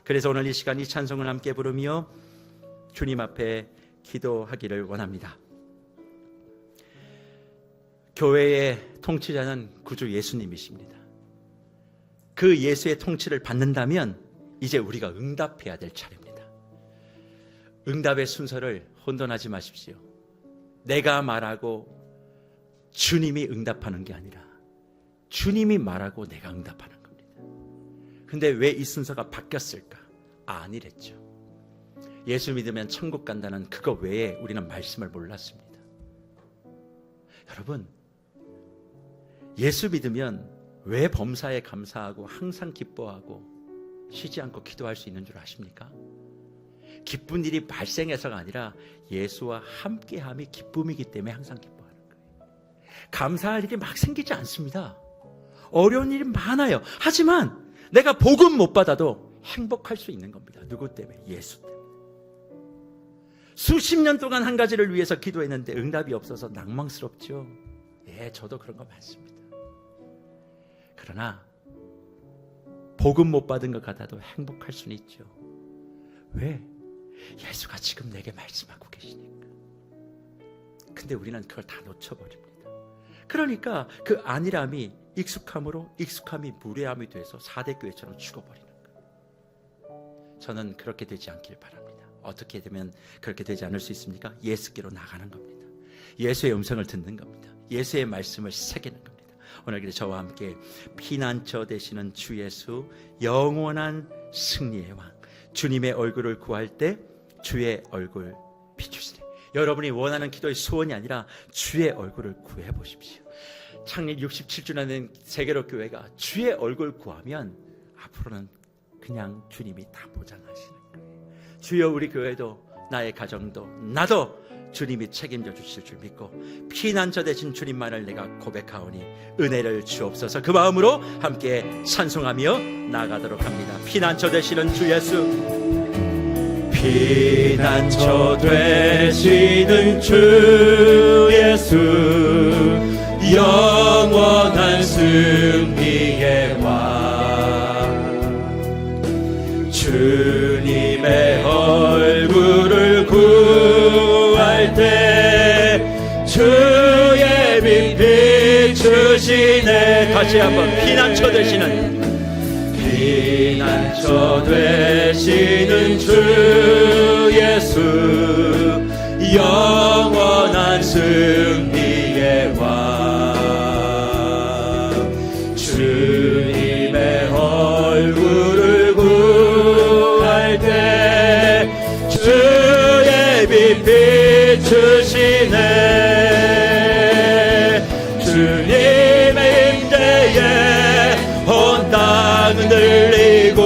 그래서 오늘 이 시간 이 찬송을 함께 부르며 주님 앞에 기도하기를 원합니다. 교회의 통치자는 구주 예수님이십니다. 그 예수의 통치를 받는다면 이제 우리가 응답해야 될 차례입니다. 응답의 순서를 혼돈하지 마십시오. 내가 말하고 주님이 응답하는 게 아니라 주님이 말하고 내가 응답하는 겁니다. 근데 왜 이 순서가 바뀌었을까? 아니랬죠. 예수 믿으면 천국 간다는 그거 외에 우리는 말씀을 몰랐습니다. 여러분, 예수 믿으면 왜 범사에 감사하고 항상 기뻐하고 쉬지 않고 기도할 수 있는 줄 아십니까? 기쁜 일이 발생해서가 아니라 예수와 함께함이 기쁨이기 때문에 항상 기뻐하는 거예요. 감사할 일이 막 생기지 않습니다. 어려운 일이 많아요. 하지만 내가 복음 못 받아도 행복할 수 있는 겁니다. 누구 때문에? 예수 때문에. 수십 년 동안 한 가지를 위해서 기도했는데 응답이 없어서 낭망스럽죠. 예, 저도 그런 거 많습니다. 그러나 복음 못 받은 것 같아도 행복할 수는 있죠. 왜? 예수가 지금 내게 말씀하고 계시니까. 근데 우리는 그걸 다 놓쳐버립니다. 그러니까 그 안일함이 익숙함으로 익숙함이 무례함이 돼서 4대 교회처럼 죽어버리는 거예요. 저는 그렇게 되지 않길 바랍니다. 어떻게 되면 그렇게 되지 않을 수 있습니까? 예수께로 나가는 겁니다. 예수의 음성을 듣는 겁니다. 예수의 말씀을 새기는 겁니다. 오늘 저와 함께 피난처 되시는 주 예수, 영원한 승리의 왕, 주님의 얼굴을 구할 때 주의 얼굴 비추시네. 여러분이 원하는 기도의 소원이 아니라 주의 얼굴을 구해 보십시오. 창립 67주년된 세계로 교회가 주의 얼굴 구하면 앞으로는 그냥 주님이 다 보장하시는 거예요. 주여, 우리 교회도 나의 가정도 나도 주님이 책임져 주실 줄 믿고 피난처 되신 주님만을 내가 고백하오니 은혜를 주옵소서. 그 마음으로 함께 찬송하며 나아가도록 합니다. 피난처 되시는 주 예수, 피난처 되시는 주 예수, 영원한 승리의 왕, 주님의 얼굴을 구할 때 주의 빛 비추시네. 다시 한번 피난처 되시는 주 예수, 영원한 승리의 왕, 주님의 얼굴을 구할 때 주의 빛 비추시네. 주님의 임재에 온 땅 흔들리고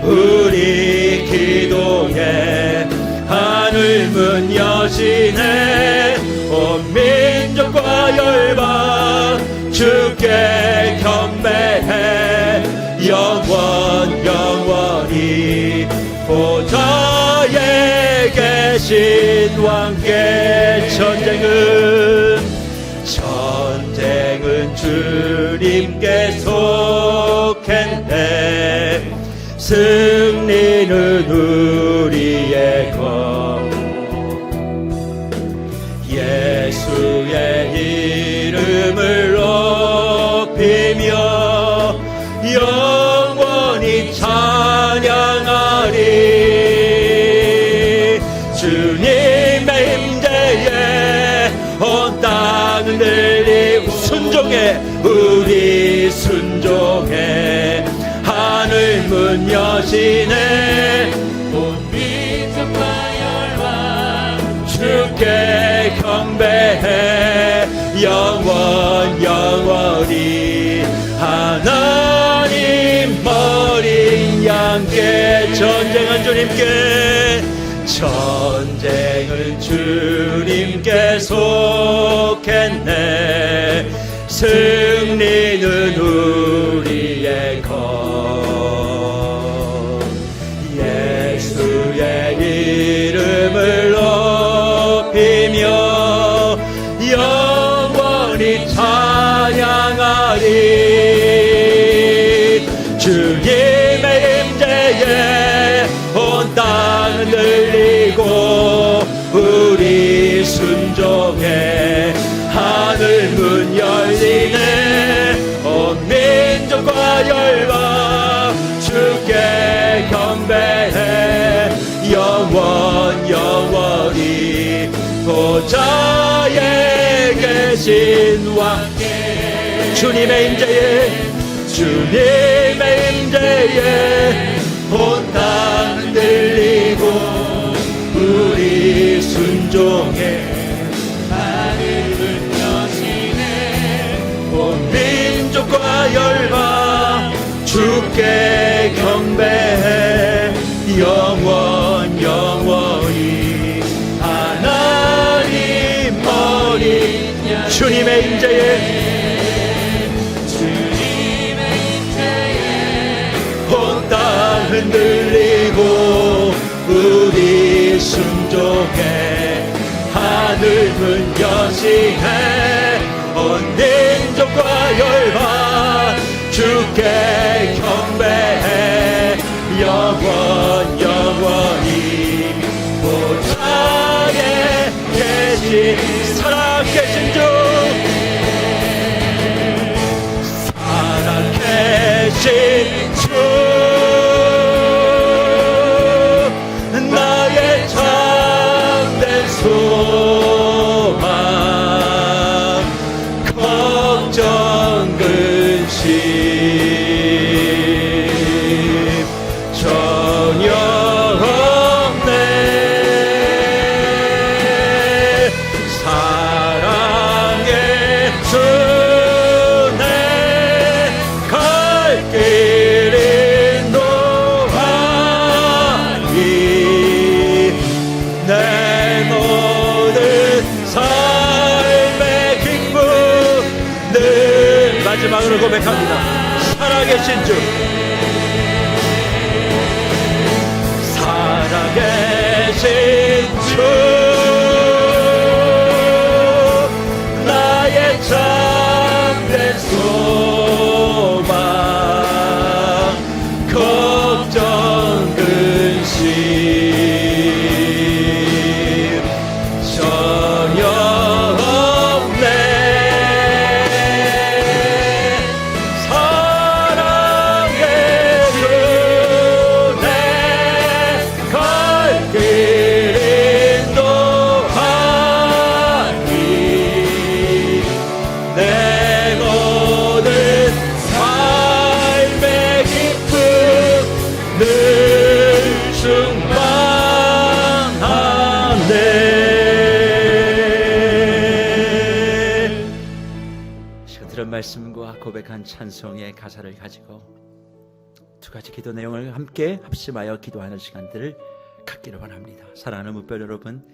우리 기도에 하늘문 여시네. 온 민족과 열방 주께 경배해. 영원히 보좌에 계신 왕께 전쟁은 주님께 속했네. 승리는 우리의 것. 예수의 이름을 높이며 영원히 찬양하리. 주님의 임재에 온 땅을 들리고 우리 순종해. 하늘문 여시네. 온 민족과 열방 주께 경배해. 영원히 하나님 어린 양께 전쟁은 주님께 속했네. 승리는 우리의 것. 예수의 이름을 높이며 영원히 찬양하리. 주님의 임재에 땅 흔들리고 우리 순종해 하늘 문 열리네 온 민족과 열방 주께 경배해 영원히 보좌에 계신 왕께 주님의 임재에 온 땅 흔들리고 우리 순종해 하늘은 여시네 온 민족과 열방 주께 경배해 영원히 하나님 머리 주님의 임재에 온 땅 흔들리고 우리 순종해 하늘 문 여시해 온 민족과 열방 주께 경배해 영원히 보좌에 계신 살아계신 주 살아계신 주 나의 참된 소망 걱정 근심 전혀 없네 사랑의 주 내 갈 길 인도하니 내 모든 삶의 기쁨 늘 마지막으로 고백합니다. 살아계신 주 살아계신 주 나의 참된 소망 걱정 근심 전혀 없네 사랑의 주 내 갈 길 인도하니 내 모든 삶의 기쁨 늘 충만하네. 지금 들은 말씀과 고백한 찬송의 가사를 가지고 두 가지 기도 내용을 함께 합심하여 기도하는 시간들을 갖기를 원합니다. 사랑하는 무별 여러분,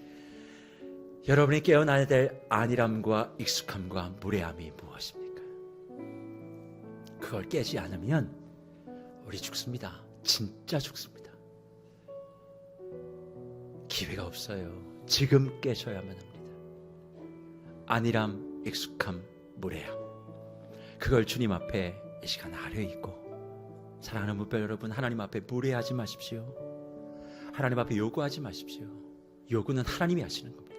여러분이 깨어나야 될 안일함과 익숙함과 무례함이 무엇입니까? 그걸 깨지 않으면 우리 죽습니다. 진짜 죽습니다. 기회가 없어요. 지금 깨셔야만 합니다. 안일함, 익숙함, 무례함, 그걸 주님 앞에 이 시간 아뢰있고, 사랑하는 무별 여러분, 하나님 앞에 무례하지 마십시오. 하나님 앞에 요구하지 마십시오. 요구는 하나님이 하시는 겁니다.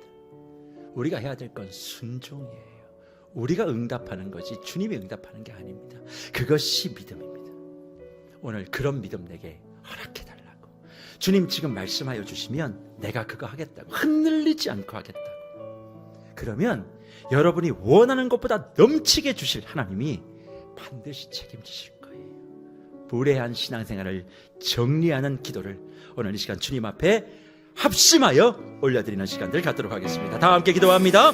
우리가 해야 될 건 순종이에요. 우리가 응답하는 거지 주님이 응답하는 게 아닙니다. 그것이 믿음입니다. 오늘 그런 믿음 내게 허락해달라고. 주님 지금 말씀하여 주시면 내가 그거 하겠다고, 흔들리지 않고 하겠다고. 그러면 여러분이 원하는 것보다 넘치게 주실 하나님이 반드시 책임지실 거예요. 무례한 신앙생활을 정리하는 기도를 오늘 이 시간 주님 앞에 합심하여 올려드리는 시간들 갖도록 하겠습니다. 다 함께 기도합니다.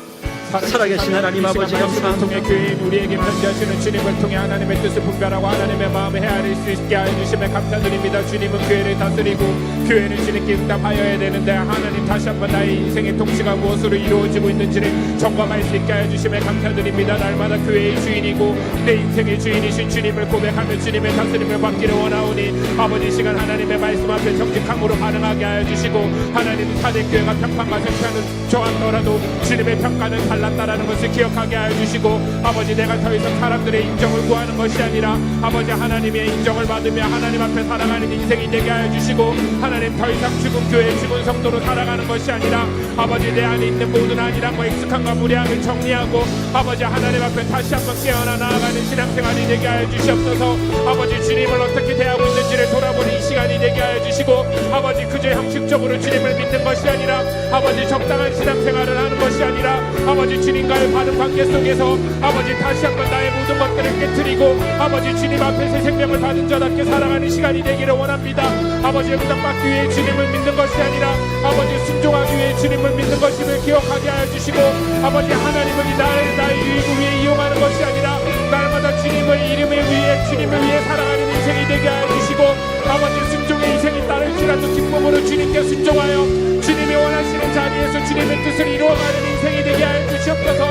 살아계신 하나님 아버지 감사합니다. 통해 교인 우리에게 편지하시는 주님을 통해 하나님의 뜻을 분별하고 하나님의 마음을 헤아릴 수 있게 해주심에 감사드립니다. 주님은 교회를 다스리고 교회는 주님께 응답하여야 되는데 하나님 다시 한번 나의 인생의 통치가 무엇으로 이루어지고 있는지를 점검할 수 있게 해주심에 감사드립니다. 날마다 교회의 주인이고 내 인생의 주인이신 주님을 고백하며 주님의 다스림을 받기를 원하오니 아버지 시간 하나님의 말씀 앞에 정직함으로 반응하게 하여 주시고 하나님 사대교회가 평판과 정평은 좋았더라도 주님의 평가는 달라 잘났다라는 것을 기억하게 하여 주시고 아버지 내가 더 이상 사람들의 인정을 구하는 것이 아니라 아버지 하나님의 인정을 받으며 하나님 앞에 살아가는 인생이 되게 하여 주시고 하나님 더 이상 죽은 교회 죽은 성도로 살아가는 것이 아니라 아버지 내 안에 있는 모든 안일함과 익숙함과 무례함을 정리하고 아버지 하나님 앞에 다시 한번 깨어나 나아가는 신앙생활이 되게 하여 주시옵소서. 아버지 주님을 어떻게 대하고 있는지를 돌아보는 이 시간이 되게 하여 주시고 아버지 그저 형식적으로 주님을 믿는 것이 아니라 아버지 적당한 신앙생활을 하는 것이 아니라 아버지 주님과의 바른 관계 속에서 아버지 다시 한번 나의 모든 것들을 깨트리고 아버지 주님 앞에 새 생명을 받은 자답게 살아가는 시간이 되기를 원합니다. 아버지 응답받기 위해 주님을 믿는 것이 아니라 아버지 순종하기 위해 주님을 믿는 것임을 기억하게 하여 주시고 아버지 하나님은 나의 유익을 위해 이용하는 것이 아니라 날마다 주님의 이름을 위해 주님을 위해 살아가는 인생이 되게 하여 주시고 아버지 순종의 인생이 따를지라도 기쁨으로 주님께 순종하여 주님이 원하시는 자리에서 주님의 뜻을 이루어가는 인생이 되게 하여 주시옵소서.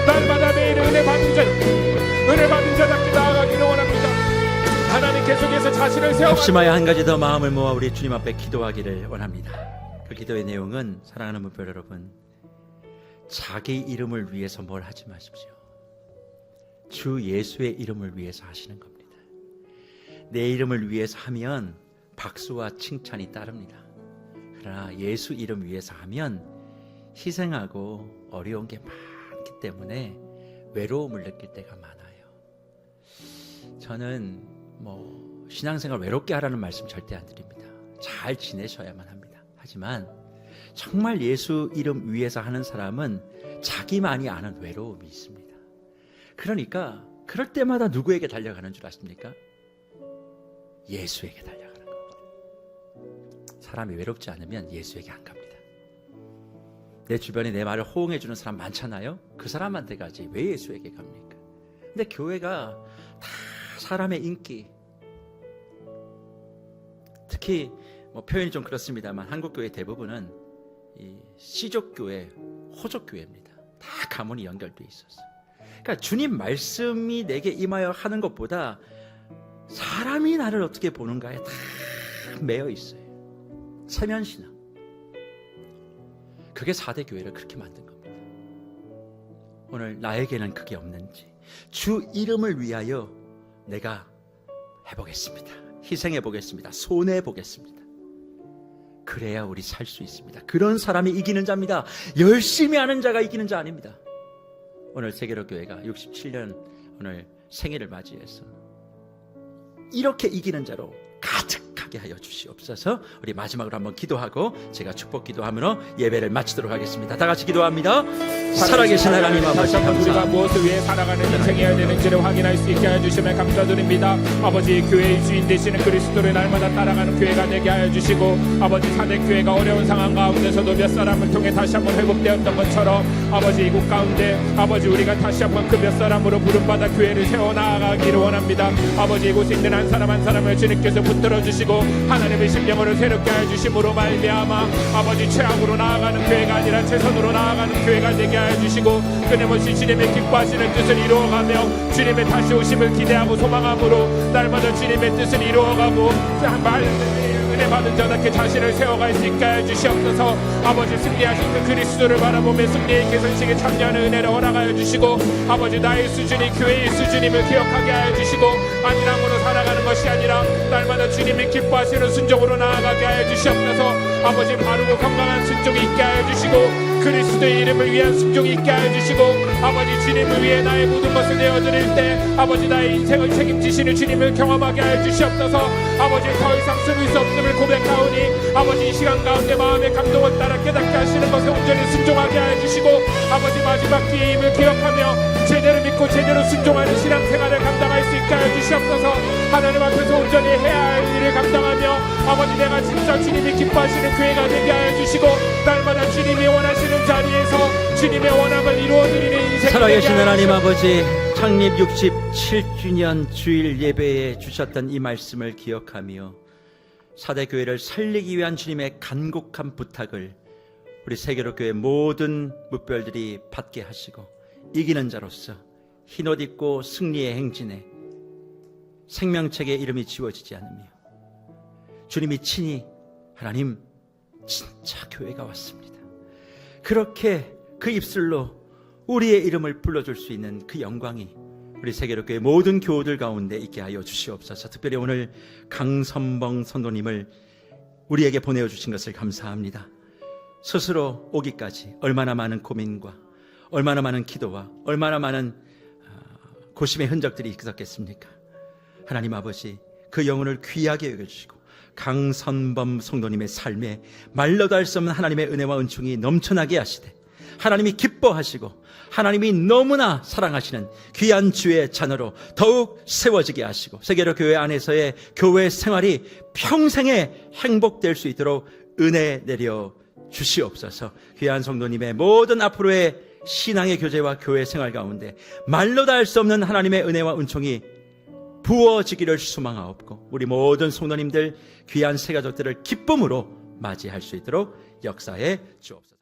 날마다 매일 은혜 받은 자답게 나아가기를 원합니다. 하나님 계속해서 자신을 세워 합심하여 한 가지 더 마음을 모아 우리 주님 앞에 기도하기를 원합니다. 그 기도의 내용은 사랑하는 문별 여러분, 자기 이름을 위해서 뭘 하지 마십시오. 주 예수의 이름을 위해서 하시는 겁니다. 내 이름을 위해서 하면 박수와 칭찬이 따릅니다. 그러나 예수 이름 위해서 하면 희생하고 어려운 게 많기 때문에 외로움을 느낄 때가 많아요. 저는 신앙생활 외롭게 하라는 말씀 절대 안 드립니다. 잘 지내셔야만 합니다. 하지만 정말 예수 이름 위해서 하는 사람은 자기만이 아는 외로움이 있습니다. 그러니까 그럴 때마다 누구에게 달려가는 줄 아십니까? 예수에게 달려가는 겁니다. 사람이 외롭지 않으면 예수에게 안 갑니다. 내 주변에 내 말을 호응해 주는 사람 많잖아요. 그 사람한테 가지 왜 예수에게 갑니까? 근데 교회가 다 사람의 인기, 특히 표현이 좀 그렇습니다만 한국 교회 대부분은 이 시족교회, 호족교회입니다. 다 가문이 연결돼 있었어요. 그러니까 주님 말씀이 내게 임하여 하는 것보다 사람이 나를 어떻게 보는가에 다 매여 있어요. 세면신앙. 그게 4대 교회를 그렇게 만든 겁니다. 오늘 나에게는 그게 없는지 주 이름을 위하여 내가 해보겠습니다. 희생해보겠습니다. 손해보겠습니다. 그래야 우리 살 수 있습니다. 그런 사람이 이기는 자입니다. 열심히 하는 자가 이기는 자 아닙니다. 오늘 세계로 교회가 67년 오늘 생일을 맞이해서 이렇게 이기는 자로 가득하게 하여 주시옵소서. 우리 마지막으로 한번 기도하고 제가 축복 기도하므로 예배를 마치도록 하겠습니다. 다 같이 기도합니다. 살아계신 하나님 아버지, 우리가 무엇을 위해 살아가는 인생이어야 되는지를 확인할 수 있게 하여 주시면 감사드립니다. 아버지 교회의 주인 되시는 그리스도를 날마다 따라가는 교회가 되게 하여 주시고 아버지 4대 교회가 어려운 상황 가운데서도 몇 사람을 통해 다시 한번 회복되었던 것처럼 아버지 이곳 가운데 아버지 우리가 다시 한번 그 몇 사람으로 부름받아 교회를 세워나가기를 원합니다. 아버지 이곳에 있는 한 사람 한 사람을 주님께서 붙들어 주시고 하나님의 심령으로 새롭게 하여 주심으로 말미암아 아버지 최악으로 나아가는 교회가 아니라 최선으로 나아가는 교회가 되게 하여 주시고 끊임없이 주님의 기뻐하시는 뜻을 이루어가며 주님의 다시 오심을 기대하고 소망함으로 날마다 주님의 뜻을 이루어가고 은혜 받은 자답게 자신을 세워갈 수 있게 하여 주시옵소서. 아버지 승리하신 그 그리스도를 바라보며 승리의 개선식에 참여하는 은혜를 허락하여 주시고 아버지 나의 수준이 교회의 수준임을 기억하게 하여 주시고 안일함으로 살아가는 것이 아니라 날마다 주님이 기뻐하시는 순종으로 나아가게 하여 주시옵소서. 아버지 바르고 건강한 순종이 있게 하여 주시고 그리스도의 이름을 위한 순종이 있게 하여 주시고 아버지 주님을 위해 나의 모든 것을 내어드릴 때 아버지 나의 인생을 책임지시는 주님을 경험하게 하여 주시옵소서. 아버지 더 이상 숨을 수 없음을 고백하오니 아버지 이 시간 가운데 마음의 감동을 따라 깨닫게 하시는 것에 온전히 순종하게 하여 주시고 아버지 마지막 기회임을 기억하며 제대로 믿고 제대로 순종하는 신앙생활을 감당할 수 있게 하여 주시옵소서. 하나님 앞에서 온전히 해야 할 일을 감당하며 아버지 내가 진짜 주님이 기뻐하시는 교회가 되게 하여 주시고 날마다 주님이 원하시는 자리에서 주님의 원함을 이루어드리는 인생 살아계신 하나님 아버지, 창립 67주년 주일 예배에 주셨던 이 말씀을 기억하며 4대 교회를 살리기 위한 주님의 간곡한 부탁을 우리 세계로 교회 모든 묵별들이 받게 하시고 이기는 자로서 흰옷 입고 승리의 행진에 생명책에 이름이 지워지지 않으며 주님이 친히 하나님 진짜 교회가 왔습니다. 그렇게 그 입술로 우리의 이름을 불러줄 수 있는 그 영광이 우리 세계로교회 모든 교우들 가운데 있게 하여 주시옵소서. 특별히 오늘 강선봉 선도님을 우리에게 보내어 주신 것을 감사합니다. 스스로 오기까지 얼마나 많은 고민과 얼마나 많은 기도와 얼마나 많은 고심의 흔적들이 있었겠습니까? 하나님 아버지, 그 영혼을 귀하게 여겨주시고 강선범 성도님의 삶에 말로도 할 수 없는 하나님의 은혜와 은총이 넘쳐나게 하시되 하나님이 기뻐하시고 하나님이 너무나 사랑하시는 귀한 주의 자녀로 더욱 세워지게 하시고 세계로 교회 안에서의 교회 생활이 평생에 행복될 수 있도록 은혜 내려 주시옵소서. 귀한 성도님의 모든 앞으로의 신앙의 교제와 교회 생활 가운데 말로도 할 수 없는 하나님의 은혜와 은총이 부어지기를 소망하옵고 우리 모든 성도님들 귀한 새 가족들을 기쁨으로 맞이할 수 있도록 역사해 주옵소서.